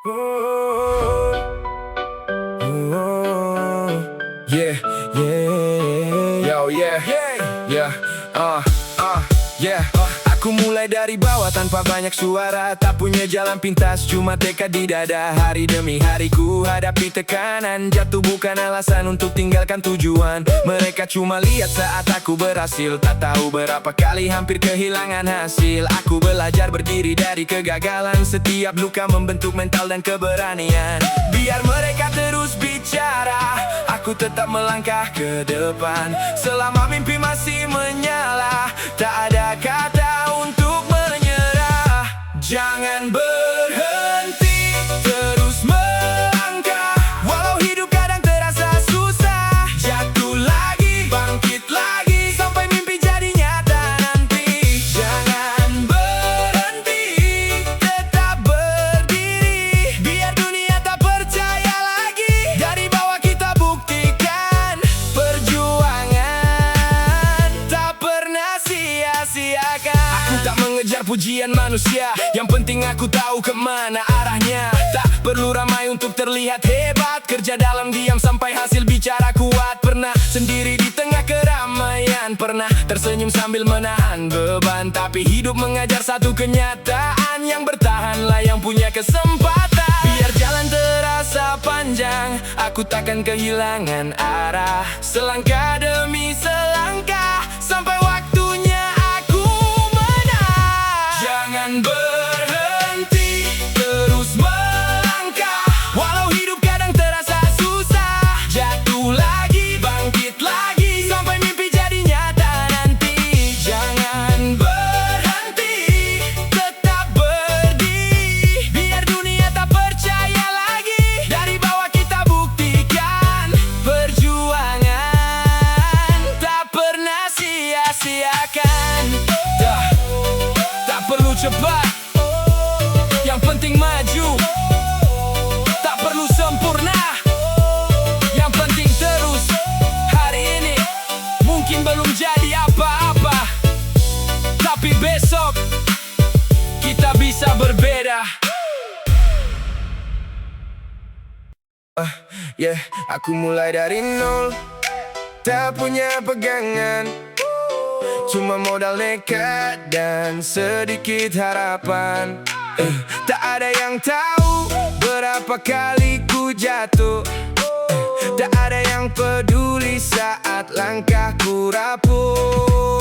Oh, oh, yeah, yeah, yo, yeah, yeah, yeah. Aku mulai dari bawah tanpa banyak suara, tak punya jalan pintas, cuma tekad di dada. Hari demi hari ku hadapi tekanan, jatuh bukan alasan untuk tinggalkan tujuan. Mereka cuma lihat saat aku berhasil, tak tahu berapa kali hampir kehilangan hasil. Aku belajar berdiri dari kegagalan, setiap luka membentuk mental dan keberanian. Biar mereka terus bicara, aku tetap melangkah ke depan. Selama mimpi masih menyala, tak ada kata untuk menyerah. Jangan berhenti, terus melangkah. Walau hidup kadang terasa susah, jatuh lagi, bangkit lagi, sampai mimpi jadi nyata nanti. Jangan berhenti, tetap berdiri, biar dunia tak percaya lagi. Dari bawah kita buktikan, perjuangan tak pernah sia-siakan. Aku tak mengejar pujian manusia, yang penting aku tahu kemana arahnya. Tak perlu ramai untuk terlihat hebat, kerja dalam diam sampai hasil bicara kuat. Pernah sendiri di tengah keramaian, pernah tersenyum sambil menahan beban. Tapi hidup mengajar satu kenyataan, yang bertahanlah yang punya kesempatan. Biar jalan terasa panjang, aku takkan kehilangan arah. Selangkah demi selangkah, sampai waktunya aku menang. Jangan berhenti, terus melangkah. Walau hidup kadang terasa susah, jatuh lagi, bangkit lagi, sampai mimpi jadi nyata nanti. Jangan berhenti, tetap berdiri, biar dunia tak percaya lagi. Dari bawah kita buktikan, perjuangan tak pernah sia-siakan. Tak perlu cepat, yang penting maju. Tak perlu sempurna, yang penting terus. Hari ini mungkin belum jadi apa-apa, tapi besok kita bisa berbeda. Yeah, aku mulai dari nol, tak punya pegangan, cuma modal nekat dan sedikit harapan. Tak ada yang tahu berapa kali ku jatuh, tak ada yang peduli saat langkahku rapuh.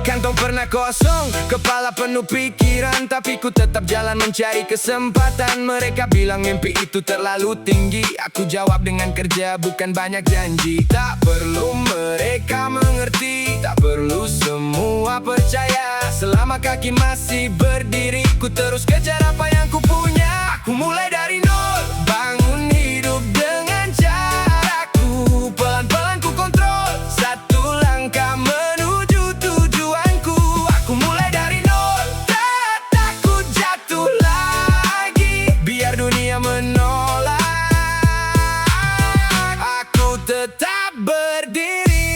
Kantong pernah kosong, kepala penuh pikiran, tapi ku tetap jalan mencari kesempatan. Mereka bilang mimpi itu terlalu tinggi, aku jawab dengan kerja bukan banyak janji. Tak perlu mereka mengerti, tak perlu semua percaya. Selama kaki masih berdiri, ku terus kejar apa yang ku punya. Aku mulai dari nol, bangun hidup dengan caraku. Pelan-pelan ku kontrol satu langkah menuju tujuanku. Aku mulai dari nol, tak takut jatuh lagi, biar dunia menolak, aku tetap berdiri.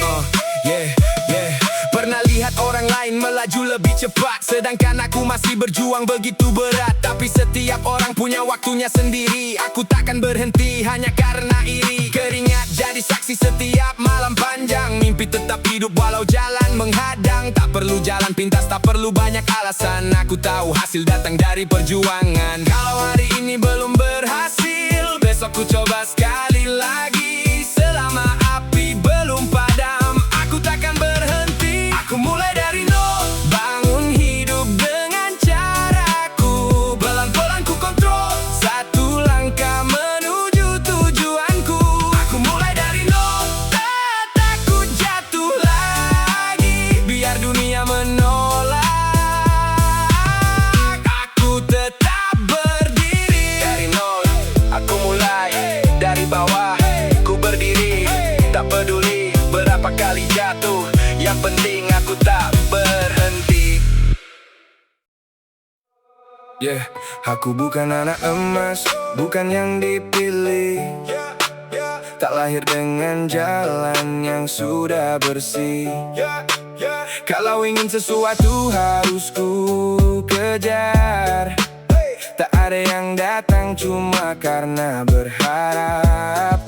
Pernah lihat orang lain melaju lebih cepat, sedangkan aku masih berjuang begitu berat. Tapi setiap orang punya waktunya sendiri, aku takkan berhenti hanya karena iri. Keringat jadi saksi setiap malam panjang, mimpi tetap hidup walau jalan menghadang. Tak perlu jalan pintas, tak perlu banyak alasan, aku tahu hasil datang dari perjuangan. Kalau hari ini belum berhasil, besok ku coba sekali lagi. Selama api belum padam, aku takkan berhenti. Aku mulai dari nol, bangun hidup dengan caraku. Pelan-pelan ku kontrol satu langkah menuju tujuanku. Aku mulai dari nol, tak takut jatuh lagi, biar dunia menolak, aku tetap berdiri. Dari nol, aku mulai dari bawah, ku berdiri, tak peduli berapa kali jatuh, yang penting aku tak berhenti. Yeah, aku bukan anak emas, bukan yang dipilih. Tak lahir dengan jalan yang sudah bersih. Kalau ingin sesuatu harus ku kejar, Tak ada yang datang cuma karena berharap.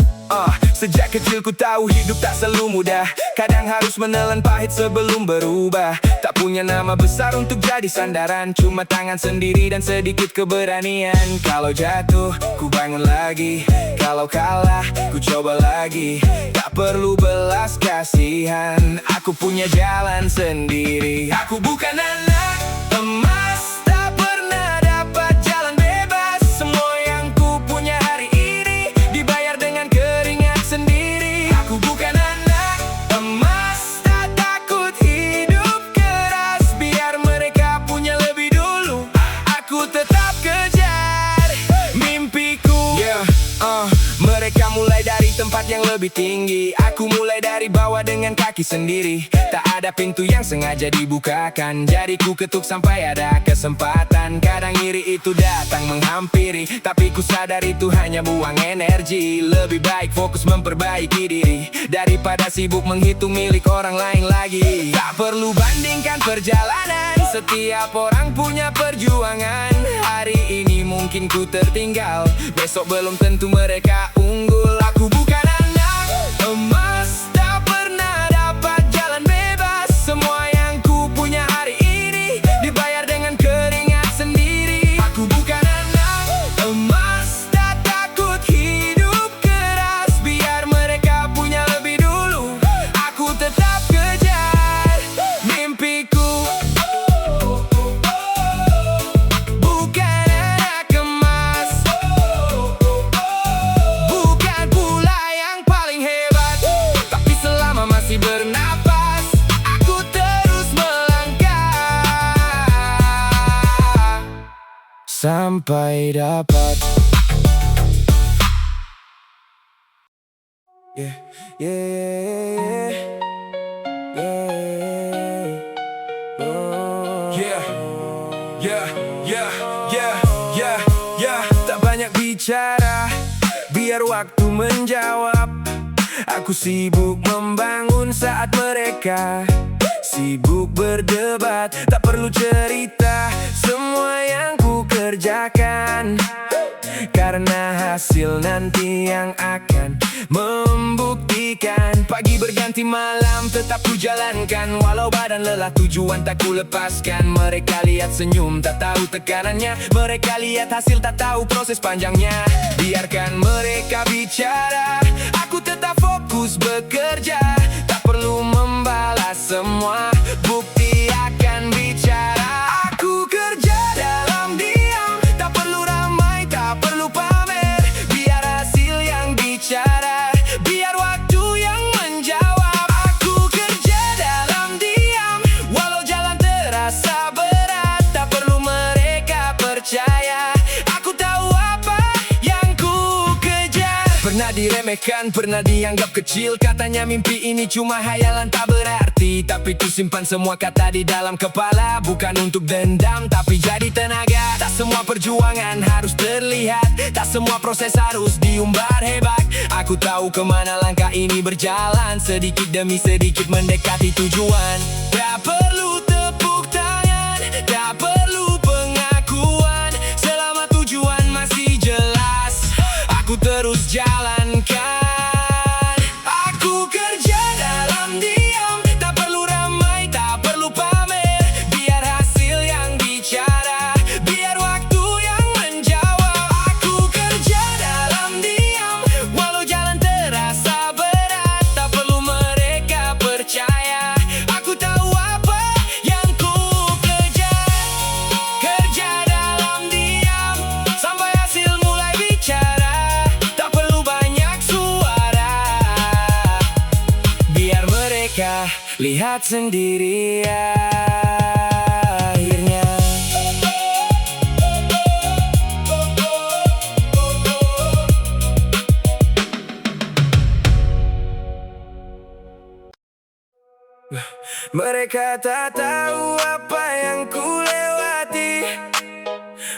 Sejak kecil ku tahu hidup tak selalu mudah. Kadang harus menelan pahit sebelum berubah. Tak punya nama besar untuk jadi sandaran, cuma tangan sendiri dan sedikit keberanian. Kalau jatuh, ku bangun lagi. Kalau kalah, ku coba lagi. Tak perlu belas kasihan, aku punya jalan sendiri. Aku bukan anak emas, tak pernah dapat jalan bebas. Semua yang ku punya hari ini dibayar dengan keringat sendiri. Aku bukan anak emas, tak takut hidup keras. Biar mereka punya lebih dulu, aku tetap kejar mimpiku. Mereka mulai dari tempat yang lebih tinggi, aku mulai dari bawah dengan kaki sendiri. Tak ada pintu yang sengaja dibukakan, jadi ku ketuk sampai ada kesempatan. Kadang iri itu datang menghampiri, tapi ku sadar itu hanya buang energi. Lebih baik fokus memperbaiki diri daripada sibuk menghitung milik orang lain lagi. Tak perlu bandingkan perjalanan, setiap orang punya perjuangan. Hari ini mungkin ku tertinggal, besok belum tentu mereka unggul. Aku bukan anak emas, tak pernah dapat jalan bebas. Semua yang ku punya hari ini dibayar dengan keringat sendiri. Aku bukan anak emas, tak takut hidup keras. Biar mereka punya lebih dulu, aku tetap kejar mimpiku. Sampai dapat. Yeah, yeah, yeah, oh. Yeah, yeah, yeah, yeah, yeah, yeah. Tak banyak bicara, biar waktu menjawab. Aku sibuk membangun saat mereka sibuk berdebat. Tak perlu cerita semua yang ku kerjakan, karena hasil nanti yang akan membuktikan. Pagi berganti malam tetap ku jalankan, walau badan lelah tujuan tak ku lepaskan. Mereka lihat senyum tak tahu tekanannya, mereka lihat hasil tak tahu proses panjangnya. Biarkan mereka bicara, aku tetap fokus bekerja. Tak perlu membalas semua, bukti akan bicara. Aku kerja dalam diam, tak perlu ramai, tak perlu pamer. Biar hasil yang bicara, biar waktu yang menjawab. Aku kerja dalam diam, walau jalan terasa berat. Tak perlu mereka percaya, aku tahu apa yang ku kejar. Pernah diremehkan, pernah dianggap kecil. Katanya mimpi ini cuma hayalan tak berarti, tapi ku simpan semua kata di dalam kepala. Bukan untuk dendam, tapi jadi tenaga. Tak semua perjuangan harus terlihat, tak semua proses harus diumbar hebat. Aku tahu kemana langkah ini berjalan, sedikit demi sedikit mendekati tujuan. Tak perlu tepuk tangan, tak perlu pengakuan. Selama tujuan masih jelas, aku terus jalankan. Aku kerja dalam diam, tak perlu ramai, tak perlu pamer. Biar hasil yang bicara, biar waktu yang menjawab. Aku kerja dalam diam, walau jalan terasa berat. Tak perlu mereka percaya, aku tahu apa yang ku kejar. Kerja dalam diam, sampai hasil mulai bicara. Tak perlu banyak suara, biar mereka lihat sendiri akhirnya. Mereka tak tahu apa yang ku lewati,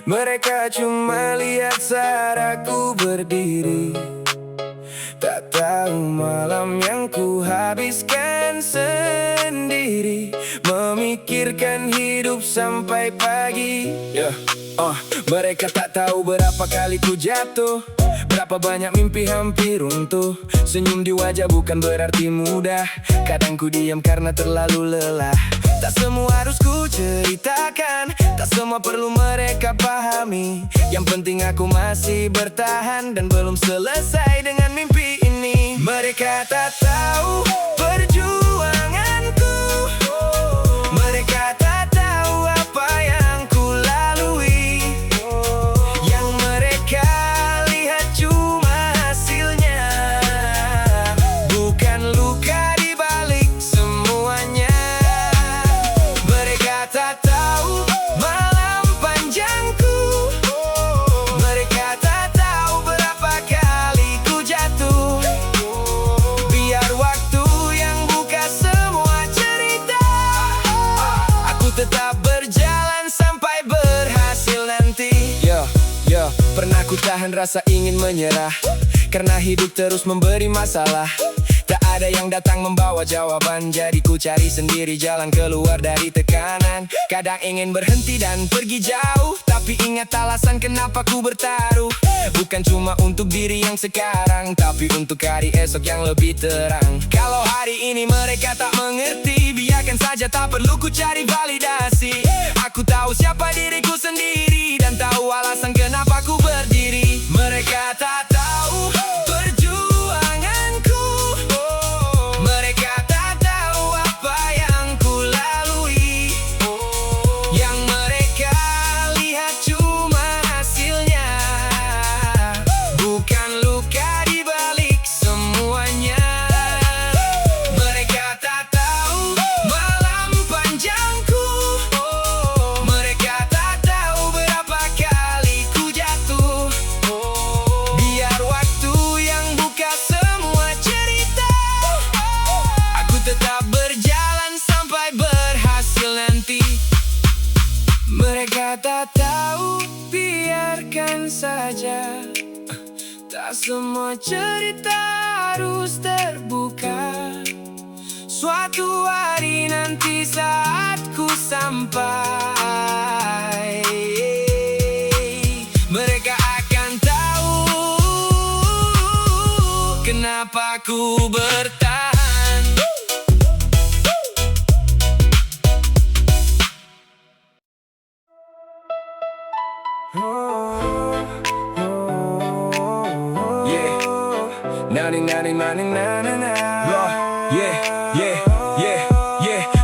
mereka cuma lihat saat aku berdiri. Tak tahu malam yang ku habiskan sendiri, memikirkan hidup sampai pagi. Mereka tak tahu berapa kali ku jatuh, berapa banyak mimpi hampir runtuh. Senyum di wajah bukan berarti mudah, kadang ku diam karena terlalu lelah. Tak semua harus ku ceritakan, tak semua perlu mereka pahami. Yang penting aku masih bertahan dan belum selesai dengan mimpi ini. Mereka tak tahu perjuanganku, mereka tak tahu apa yang ku lalui. Yang mereka lihat cuma hasilnya, bukan luka di balik semuanya. Mereka tak tahu malam panjangku, mereka tak tahu berapa kali ku jatuh. Biar waktu yang buka semua cerita, aku tetap berjalan sampai berhasil nanti. Pernah ku tahan rasa ingin menyerah, karena hidup terus memberi masalah. Tak ada yang datang membawa jawaban, jadi ku cari sendiri jalan keluar dari tekanan. Kadang ingin berhenti dan pergi jauh, tapi ingat alasan kenapa ku bertaruh. Bukan cuma untuk diri yang sekarang, tapi untuk hari esok yang lebih terang. Kalau hari ini mereka tak mengerti, biarkan saja, tak perlu ku cari validasi. Aku tahu siapa diriku sendiri, dan tahu alasan kenapa ku berdiri. Mereka tak tahu perjuanganku, mereka tak tahu apa yang ku lalui. Yang mereka lihat cuma hasilnya, bukan luka di balik semuanya. Mereka tak tahu malam panjangku, mereka tak tahu berapa kali ku jatuh. Biar waktu yang buka semua cerita, aku tetap berjalan sampai berhasil nanti. Mereka tak tahu, biarkan saja, tak semua cerita harus terbuka. Suatu hari nanti saat ku sampai, mereka akan tahu kenapa ku bertahan.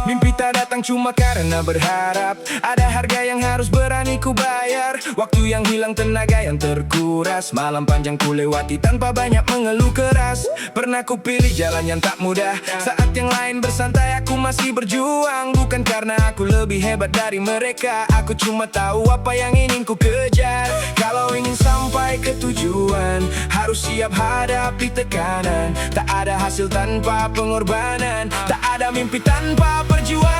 Mimpi tak datang cuma karena berharap, ada harga yang harus berani ku bayar. Waktu yang hilang, tenaga yang terkuras, malam panjang ku lewati tanpa banyak mengeluh keras. Pernah ku pilih jalan yang tak mudah, saat yang lain bersantai aku masih berjuang. Bukan karena aku lebih hebat dari mereka, aku cuma tahu apa yang ingin ku kejar. Kalau ingin sampai ke tujuan, harus siap hadapi tekanan. Tak ada hasil tanpa pengorbanan, tak ada mimpi tanpa perjuangan.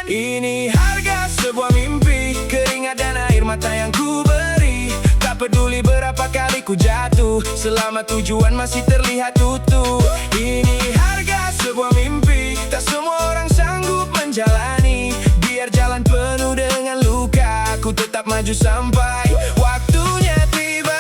Ini harga sebuah mimpi, keringat dan air mata yang ku beri. Tak peduli berapa kali ku jatuh, selama tujuan masih terlihat utuh. Ini harga sebuah mimpi, tak semua orang sanggup menjalani. Biar jalan penuh dengan luka, aku tetap maju sampai waktunya tiba.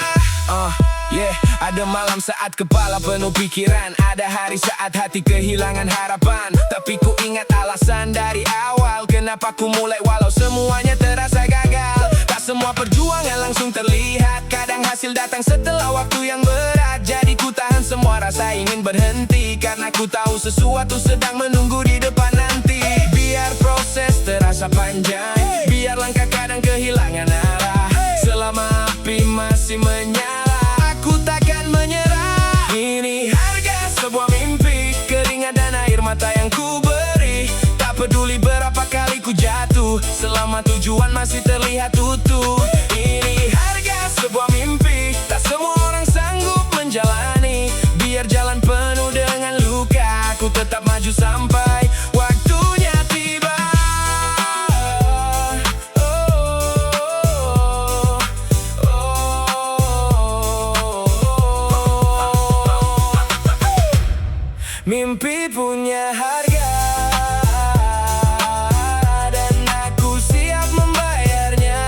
Ada malam saat kepala penuh pikiran, ada hari saat hati kehilangan harapan. Tapi ku ingat alasan dari awal, kenapa ku mulai walau semuanya terasa gagal. Tak semua perjuangan langsung terlihat, kadang hasil datang setelah waktu yang berat. Jadi ku tahan semua rasa ingin berhenti, karena ku tahu sesuatu sedang menunggu di depan nanti. Biar proses terasa panjang, biar langkah kadang kehilangan arah, selama api masih menyala, aku takkan menyerah. Ini harga sebuah mimpi, keringat dan air mata yang ku beri. Tak peduli berapa kali ku jatuh, selama tujuan masih terlihat utuh. Ini harga sebuah mimpi, tak semua orang sanggup menjalani. Biar jalan penuh dengan luka, aku tetap maju sampai waktunya tiba. Mimpi punya harga, dan aku siap membayarnya.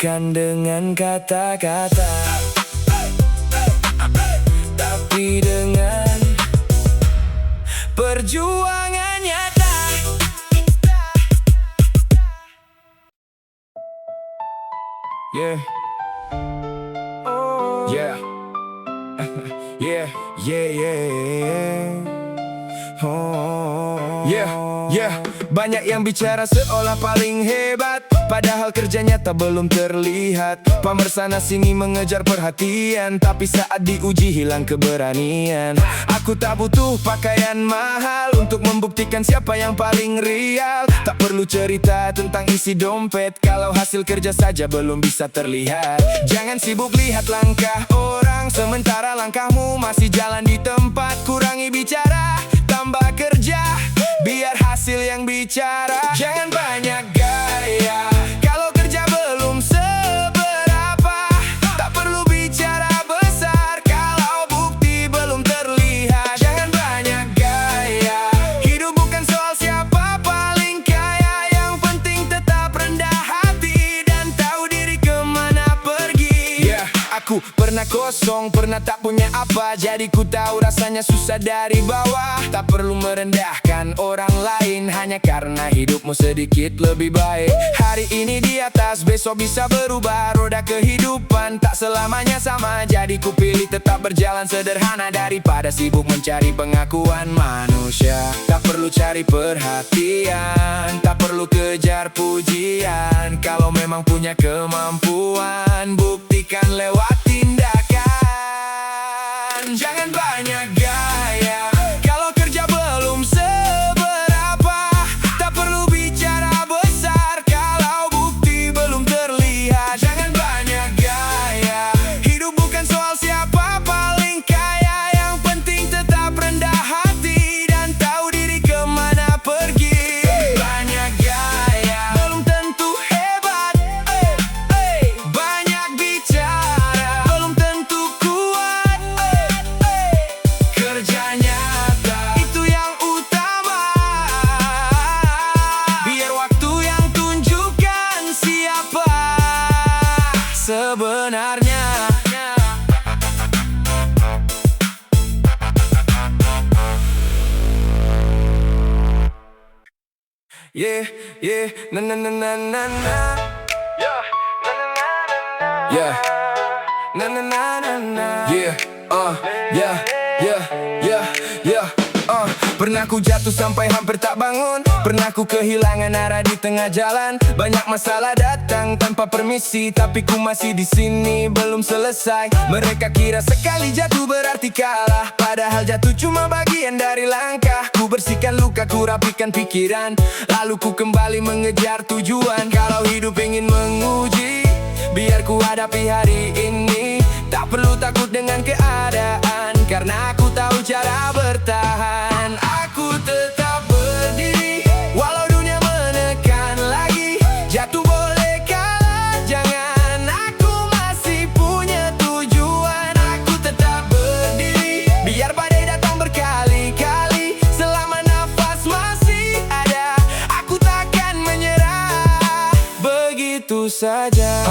bukan dengan kata-kata, tapi dengan perjuangan nyata. Yeah. Oh. Yeah. Yeah. Yeah. Yeah. Oh. Yeah. Yeah. Banyak yang bicara seolah paling hebat, padahal kerja nyata belum terlihat. Pamer sana sini mengejar perhatian, tapi saat diuji hilang keberanian. Aku tak butuh pakaian mahal untuk membuktikan siapa yang paling real. Tak perlu cerita tentang isi dompet kalau hasil kerja saja belum bisa terlihat. Jangan sibuk lihat langkah orang, sementara langkahmu masih jalan di tempat. Kurangi bicara, tambah kerja, biar hasil yang bicara. Jangan banyak gaya kalau kerja belum seberapa. Tak perlu bicara besar kalau bukti belum terlihat. Jangan banyak gaya, hidup bukan soal siapa paling kaya. Yang penting tetap rendah hati dan tahu diri kemana pergi. Yeah, aku pernah kosong, pernah tak punya apa, jadi ku tahu rasanya susah dari bawah. Tak perlu merendahkan orang lain hanya karena hidupmu sedikit lebih baik. Hari ini di atas, besok bisa berubah. Roda kehidupan tak selamanya sama, jadi ku pilih tetap berjalan sederhana daripada sibuk mencari pengakuan manusia. Tak perlu cari perhatian, tak perlu kejar pujian. Kalau memang punya kemampuan, buktikan lewat tindakan. Jangan banyak gaya kalau kerja belum seberapa. Tak perlu bicara besar kalau bukti belum terlihat. Jangan banyak gaya, hidup bukan soal siapa paling kaya. Yang penting tetap rendah hati dan tahu diri kemana pergi. Banyak gaya belum tentu hebat, banyak bicara belum tentu kuat. Kerja nyata itu yang utama, biar waktu yang tunjukkan siapa sebenarnya. Yeah, yeah, na na na na na na. Yeah, na na na na na. Yeah, na na na na na. Yeah, yeah, yeah, yeah, yeah. Pernah ku jatuh sampai hampir tak bangun. Pernah ku kehilangan arah di tengah jalan. Banyak masalah datang tanpa permisi, tapi ku masih di sini belum selesai. Mereka kira sekali jatuh berarti kalah, padahal jatuh cuma bagian dari langkah. Ku bersihkan luka, ku rapikan pikiran, lalu ku kembali mengejar tujuan. Kalau hidup ingin menguji, biar ku hadapi hari ini. Tak perlu takut dengan keadaan, karena aku tahu cara bertahan. Aku tetap berdiri walau dunia menekan lagi. Jatuh boleh kalah, jangan, aku masih punya tujuan. Aku tetap berdiri biar badai datang berkali-kali. Selama nafas masih ada, aku takkan menyerah begitu saja.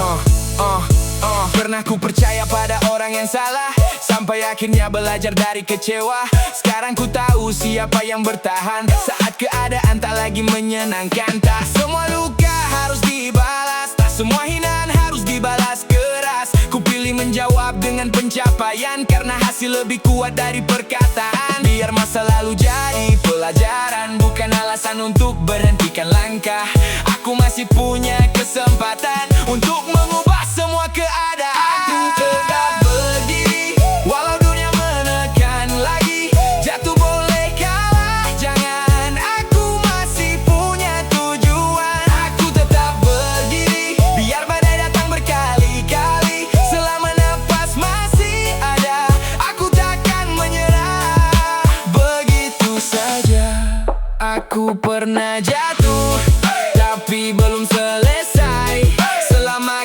Pernah ku percaya pada orang yang salah, sampai akhirnya belajar dari kecewa. Sekarang ku tahu siapa yang bertahan saat keadaan tak lagi menyenangkan. Tak semua luka harus dibalas, tak semua hinaan harus dibalas keras. Ku pilih menjawab dengan pencapaian, karena hasil lebih kuat dari perkataan. Biar masa lalu jadi pelajaran, bukan alasan untuk berhentikan langkah. Aku masih punya kesempatan untuk mengubah semua keadaan. Aku tetap berdiri walau dunia menekan lagi. Jatuh boleh kalah, jangan, aku masih punya tujuan. Aku tetap berdiri biar badai datang berkali-kali. Selama nafas masih ada, aku takkan menyerah begitu saja. Aku pernah jatuh, tapi belum selesai. Selama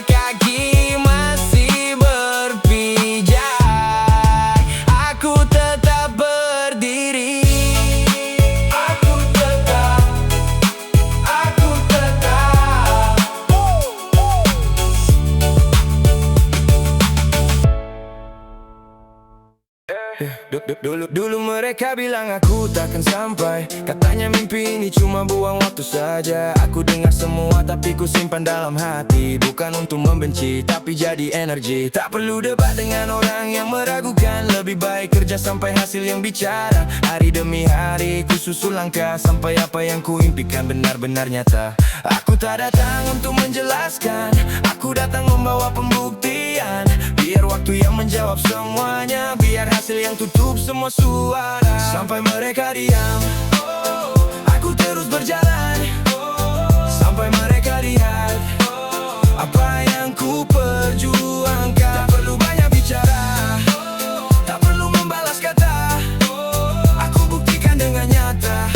Dulu mereka bilang aku takkan sampai. Katanya mimpi ini cuma buang waktu saja. Aku dengar semua tapi ku simpan dalam hati. Bukan untuk membenci tapi jadi energi. Tak perlu debat dengan orang yang meragukan. Lebih baik kerja sampai hasil yang bicara. Hari demi hari ku susul langkah sampai apa yang ku impikan benar-benar nyata. Aku tak datang untuk menjelaskan, aku datang membawa pembuktian. Biar waktu yang menjawab semuanya, biar hasil yang tutup semua suara. Sampai mereka diam, aku terus berjalan. Sampai mereka lihat apa yang ku perjuangkan. Tak perlu banyak bicara, tak perlu membalas kata. Aku buktikan dengan nyata,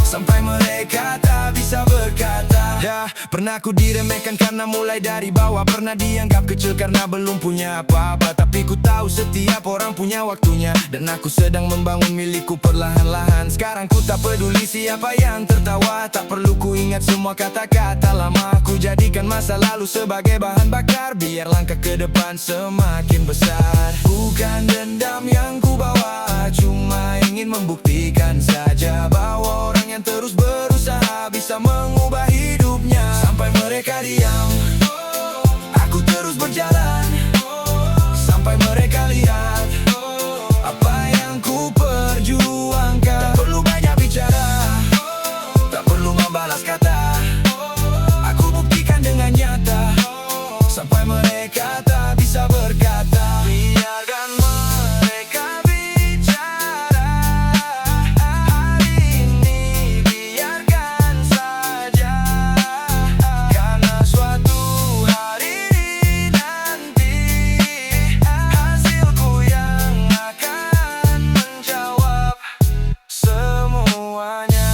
sampai mereka tak bisa berkata. Ya, pernah ku diremehkan karena mulai dari bawah. Pernah dianggap kecil karena belum punya apa-apa. Tapi ku tahu setiap orang punya waktunya. Dan aku sedang membangun milikku perlahan-lahan. Sekarang ku tak peduli siapa yang tertawa. Tak perlu ku ingat semua kata-kata lama. Ku jadikan masa lalu sebagai bahan bakar. Biar langkah ke depan semakin besar. Bukan dendam yang ku bawa, cuma ingin membuktikan saja bahwa orang yang terus berusaha bisa mengubah hidupnya. Sampai mereka diam, aku terus berjalan. Sampai mereka lihat apa yang ku perjuangkan. Tak perlu banyak bicara, tak perlu membalas kata. Aku buktikan dengan nyata, sampai mereka tak bisa berkata. Biarkan mereka bicara hari ini, biarkan saja. Karena suatu hari nanti hasilku yang akan menjawab semuanya.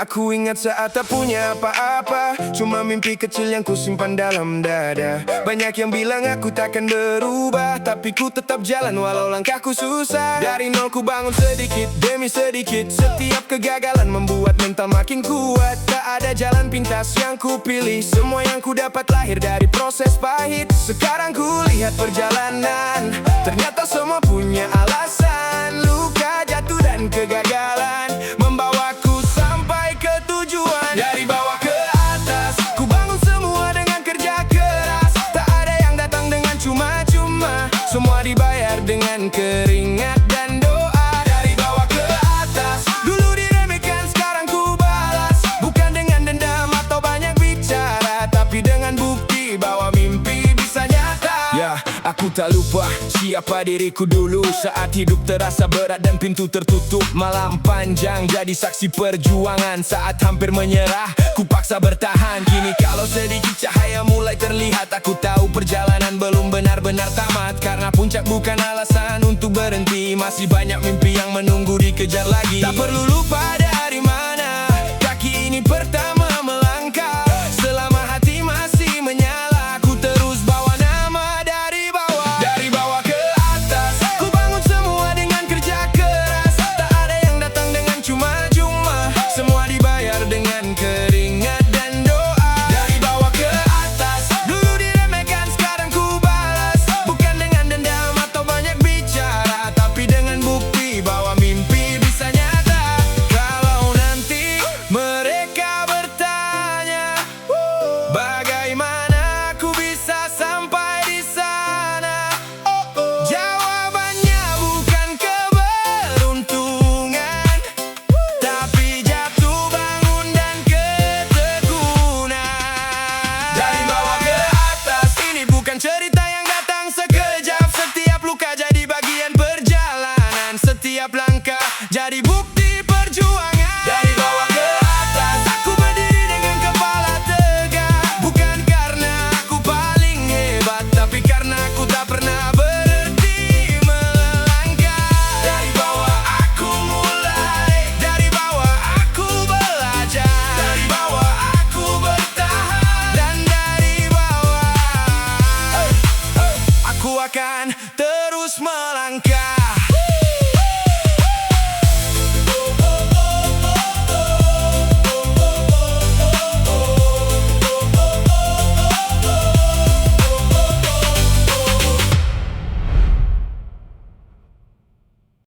Aku ingat saat tak punya apa-apa, cuma mimpi kecil yang ku simpan dalam dada. Banyak yang bilang aku takkan berubah, tapi ku tetap jalan walau langkahku susah. Dari nol ku bangun sedikit demi sedikit. Setiap kegagalan membuat mental makin kuat. Tak ada jalan pintas yang ku pilih, semua yang ku dapat lahir dari proses pahit. Sekarang ku lihat perjalanan, ternyata semua punya alasan. Luka, jatuh dan kegagalan membawaku sampai ke tujuan. Dari bawah ke atas, ku bangun semua dengan kerja keras. Tak ada yang datang dengan cuma-cuma, semua dibayar dengan keringat dan doa. Dari bawah ke atas, dulu diremehkan sekarang ku balas. Bukan dengan dendam atau banyak bicara, tapi dengan bukti bahwa mimpi bisa nyata. Ya, aku tak lupa siapa diriku dulu. Saat hidup terasa berat dan pintu tertutup, malam panjang jadi saksi perjuangan. Saat hampir menyerah, ku paksa bertahan. Kini kalau sedikit cahaya mulai terlihat, aku tahu perjalanan belum benar-benar tamat. Karena puncak bukan alasan untuk berhenti, masih banyak mimpi yang menunggu dikejar lagi. Tak perlu lupa